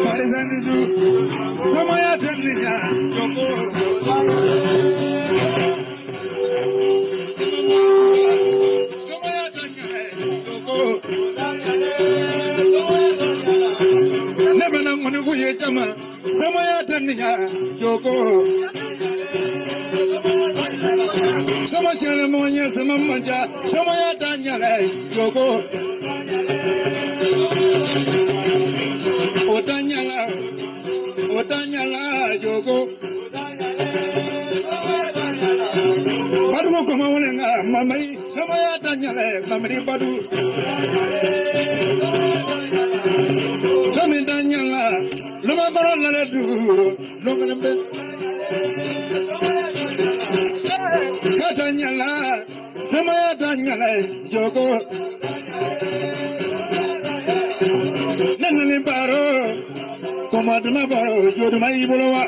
Parizanidu, Samaya Tanzania, Yoko. Samaya Tanzania, Yoko. Never know when you Jama, Samaya Tanzania, Yoko. Samaya Moya, Samaya, Samaya Tanzania, Yoko. Otanyala, Yoko. Padu kama wenga mamai samaya tanyale mamri padu sami tanyala luma koron la du longalembe katanyala samaya tanyale Yoko nanali baro komadna baro joduma ibolowa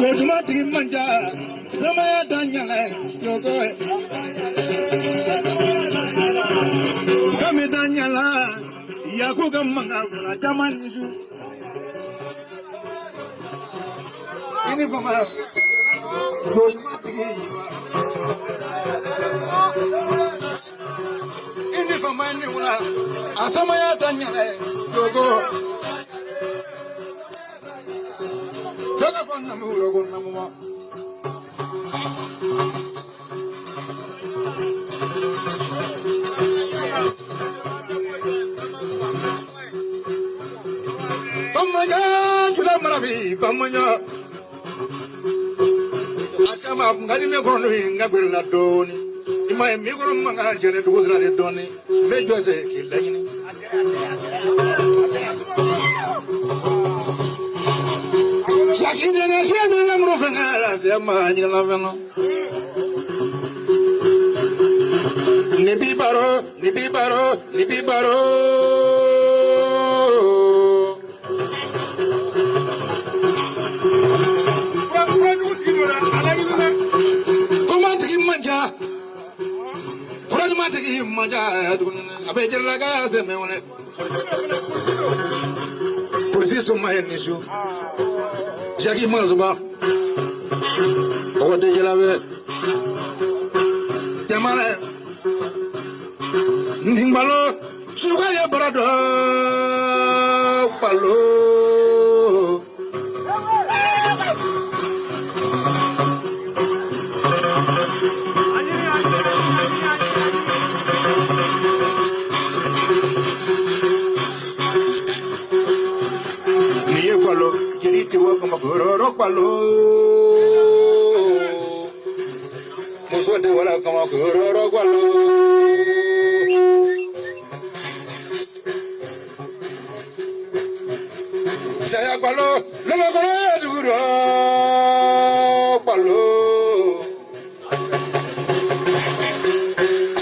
Jodumati manja, Samaya Danyale, Yoko. Sami Danyala, Yakuga Manga, Jamanisu. Ini Fama, Jodumati. Ini Fama Niula, Asamaya Danyale, Yoko. Bamanya, sudah merapi, bamanya. Akama ngari me kono ngabir la doni. Ima mi kono manga jere dugo la doni. Me jose kilani. Shakindra shakindra na mrofanga la sema nyala vano. Nibi baro, nibi baro, nibi baro. Komantiki manja, fragmantiki manja. Abe jelaga se me one. Polisi soma nishu. Jaki mazba. Ote jelabe. Jamale. Nimbalo sugaya barado palo. Niye palo jadi tiwa kama gororo palo. Musuh tiwa kama gororo palo. Saya palo, lama kalo duro palo.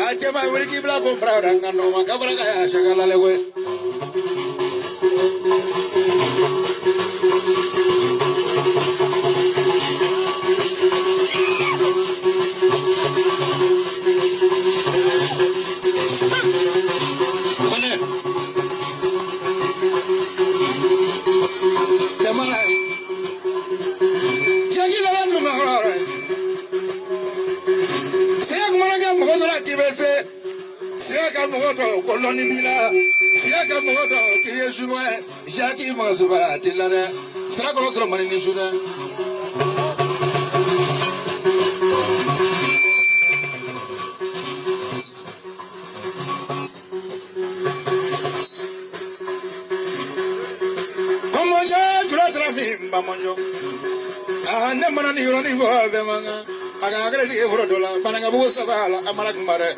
Aja mah wili kibla comprar orang kan rumah kabra kaya segala lewe. Siaka moto koloni bila siaka moto kiyeshuwa jaki mazuba tilana sira kolo sura mani nishuda komonjo jura mimba monjo ane mana ni yoro ni vo be manga aga agre ji horo dola bananga busa bala amara kumare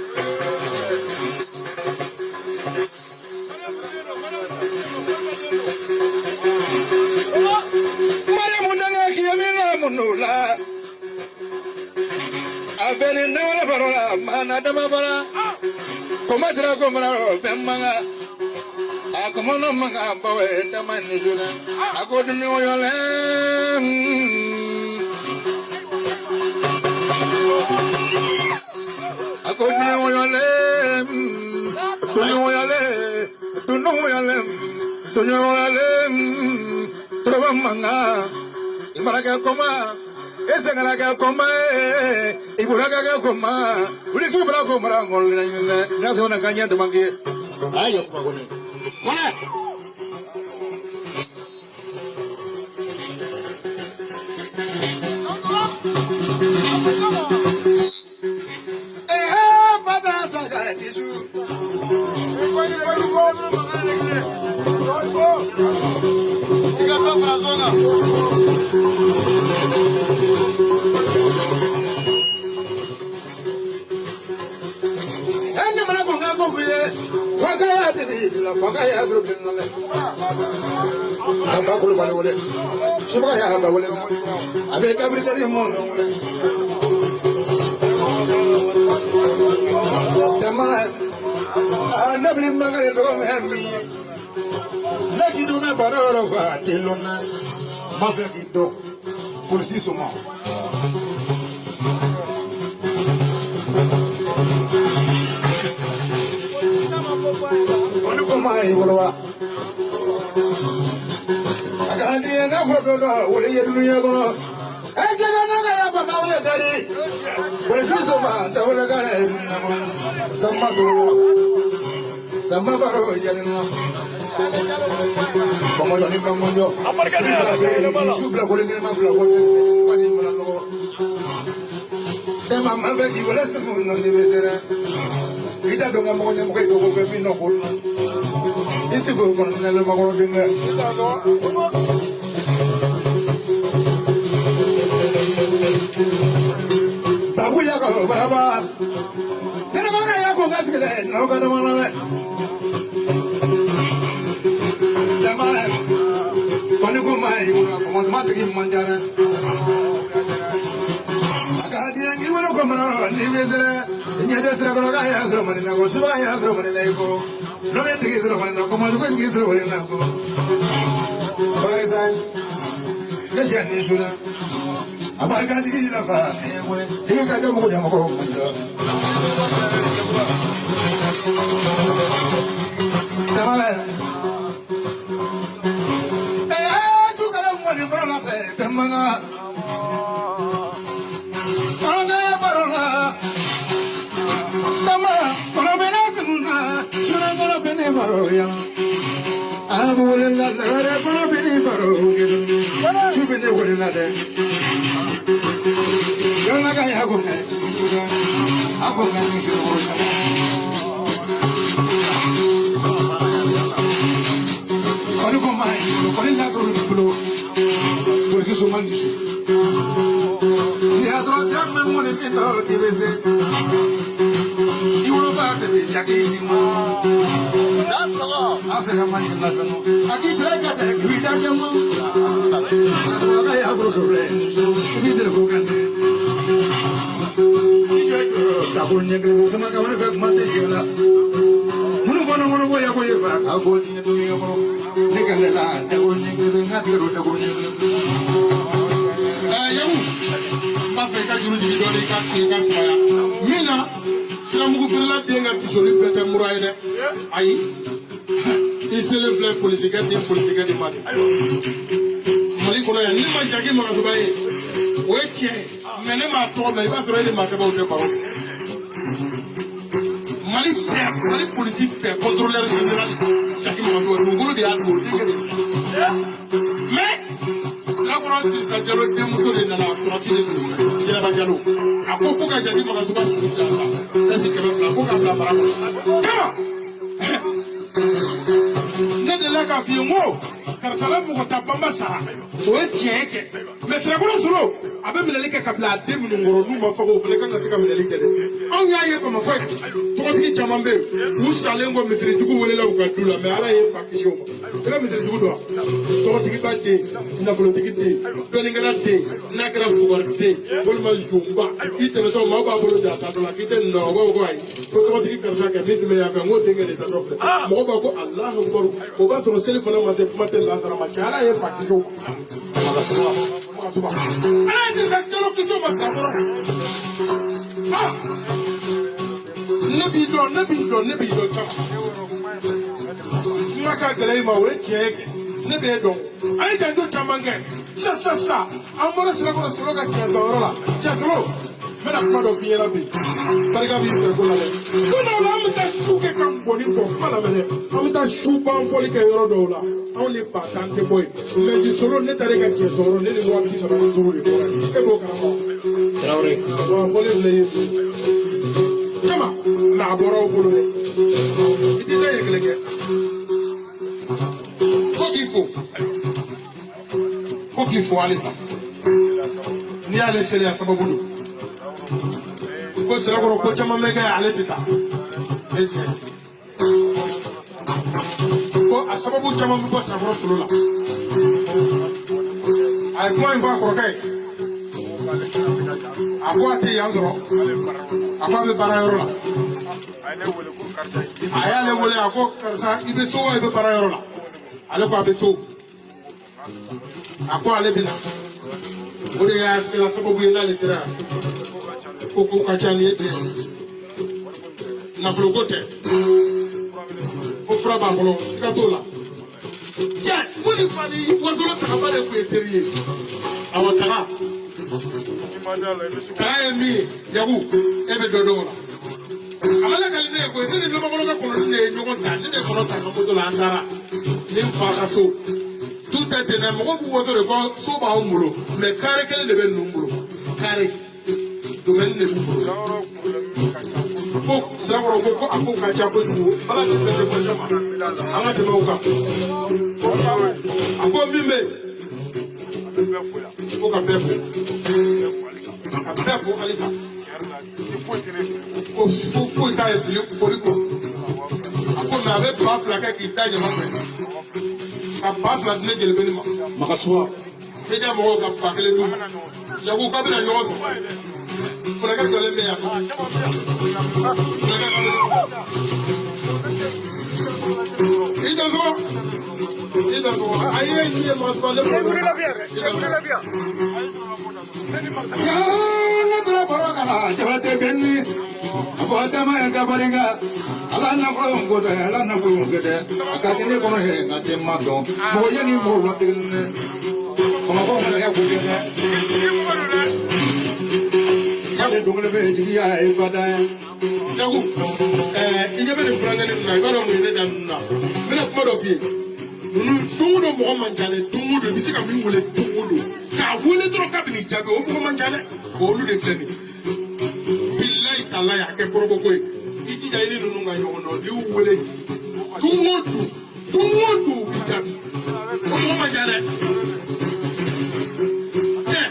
Nula abeni nula parola mana dama bara komatra komara bemanga akomono manga bawe dama nizuna akodni oyole akodni oyole Tunyolalem, Trovamanga, Imaraga Coma, Esagaraga Coma, Iburaga Coma, Urikubra Coma, that's one I can get the monkey. I just want to. maka gele ma we cheke ne be do ai da do chamange sa amora sira ko solo ka chesa orola cheslo mena kuma do fiera bi barika bi se ko lale ko na la mta suke kan boni fo mala mele amta shuban fo like yoro do la on le patante boy le di solo ne tare ka chesa oro ne le wa ki sa ko turu le ko e bo kana mo traore wa fo le chama na boro ko le iti le yegleke ko ki fo alisa ni ale sele ya sababu do ko sele ko chama mega ya ale tita eje ko asababu chama ko sa ko solo la ay ko en ba ko kai akwa te yanzoro akwa be barayoro la ayale wole ako karsa ibe so ibe barayoro la ale ko abe so ako ale bina ode ya la sababu ina le sira ko kachani ete na flogote ko fraba bolo sikatola ja muni fani wazolo takabale ku eteriye awataka taemi yagu ebe dodona amala kaline ko sene lo makolo ka kono ne nyogon ta ne kono ta ko to la andara ne fa ka so tout est né mo ko wozo de ko so ba o mulo le kare kele de ben numbulo kare do men ne numbulo ko saboro ko afu ka cha ko du ala de be ko chama ala te mo ka ako mime ko ka befu alisa ko fo ta e fili ko ako na be pa plaka ki ta jama pe ka pa plaka ne jele beni ma makaswa ke ja mo ka pa kele du ya ko ka bi na yo so ko ka jole me ya ida so aye ni ma so le ya la tra baraka la jabate benni abota ma ga baringa ala na ko ngodo ala na ko ngede akati ne kono he ngate ma don mo yeni mo lo de ne ko ma ko ma ya ko de ne ya de dungule be digi ya e bada jagu inga be franga ne na ibaro mo ne dan na mena ko do fi dungudo mo man jale dungudo bi sika mi wole dungudo ka wole tro ka bi jabe o mo man jale ko lu de fleni billahi talla ya ke probo ko iti jayni nunu nga yo no di wole dungudo bi jabe o mo man jale je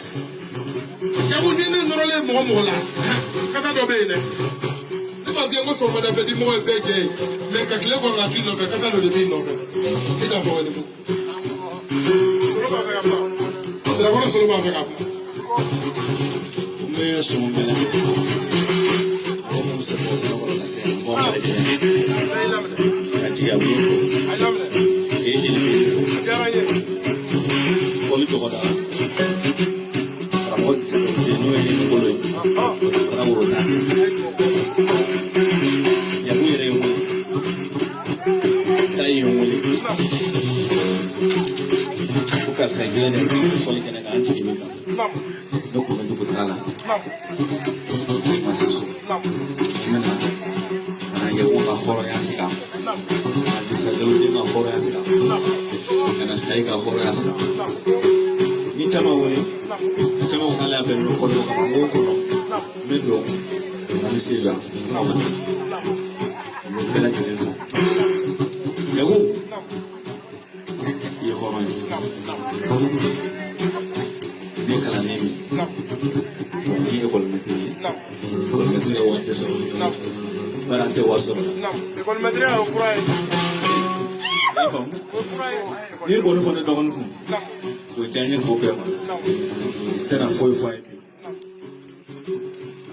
jabu ni ne norole mo la kata do be ne parce que so ma da fe di mo e beje mais ka kle ko ngati no ka kata do de bi no ka ida fo wele mo sera ko solo ma fe ka me so mo be o mo se ko na wala se mo ma de ati ya wi ko e ji ni ko mi to ko da ramon se ko ni no e ko lo na wo da Saya gila dari soal kenegaraan ini, dokumen terala, masuk, mana, yang muka horor yang sikap, bisa dulu dia horor yang sikap, karena saya kah horor yang sikap. Ini cuma kali apa yang horor kamu kono, medo, nanti sih bela jadi, jago. Dia kalau nemi, dia kalau mati awak desa, barang tewasor. Kalau mati awak kurai. Dia boleh pada doang pun. Tujuannya kopi apa? Terang foi.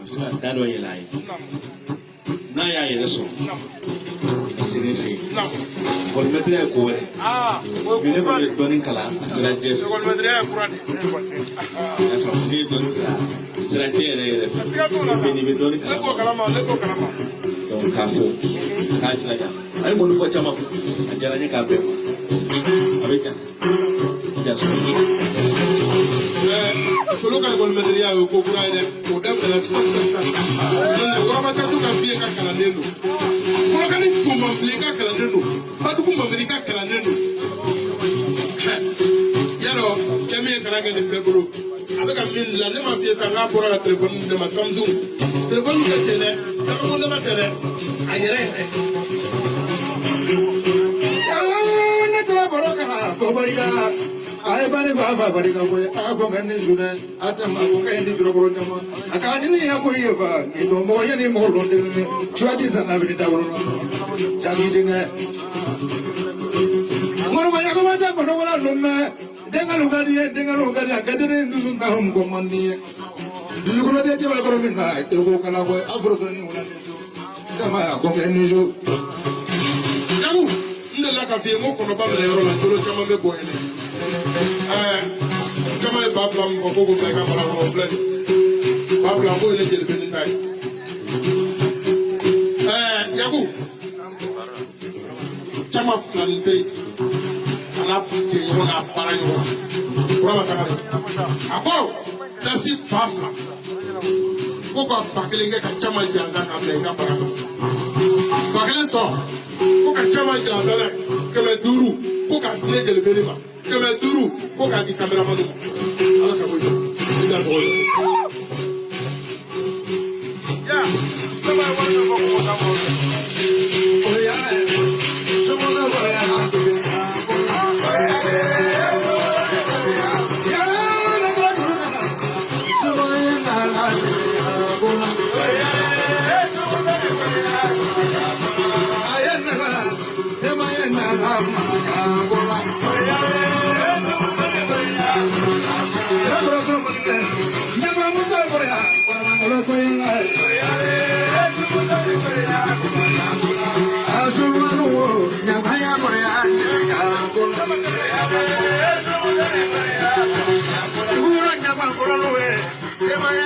Sekarang dah dua yang lain. Nah ya itu sini sih. Kalau mati awak kuai. Ini boleh doain kalah, asal jeff. Kalau mati awak kurai. Ini doain strategi ada. Ini doain kalah. Lekok kalah. Dong kafu, kaji lagi. I want to watch a map. And Jarani Cabe. Americans. Just so look at one material who go right or them and success. Robert can be a Calanino. What can it do? Mamma Calanino. How do Mamma Calanino? Yellow, Jamie Calagan in February. I think I've been la nema fiesta na por la telephone de ma Samsung. Telephone que tiene, telephone de ma tele. Ayere. Na tela baraka ko bariga. Ay bari baba bariga ko ako ganni sura atam ako ganni sura boro jama. Akani ni ako yeba ni do mo yani mo lo de. Chwati sana bi ta boro. Jagi dinga. Ngoro ma yako mata ko do wala lumme. Dengan lugari agade ndusun na hum komandi duzukulo de jaba ko minna te ko kala ko afro ni wala kama ko ngeni jo yamu ndela ka fi mo ko no ba le ro la tolo chama me boy ni chama le ba flam ko ko ka bala ko ble ba flam ko le jele ben tay yaku chama flante ana pute yona paranyo kurama sakare ako dasi fafla ko bakilenge ka chama janga ka blenga parako bakelen to ko ka chama janga keme duru ko ka dile de belema keme duru ko ka di camera manu ala saboyo ida so ya kama wana ko ko ta mo o ya somo na ba ya Semaya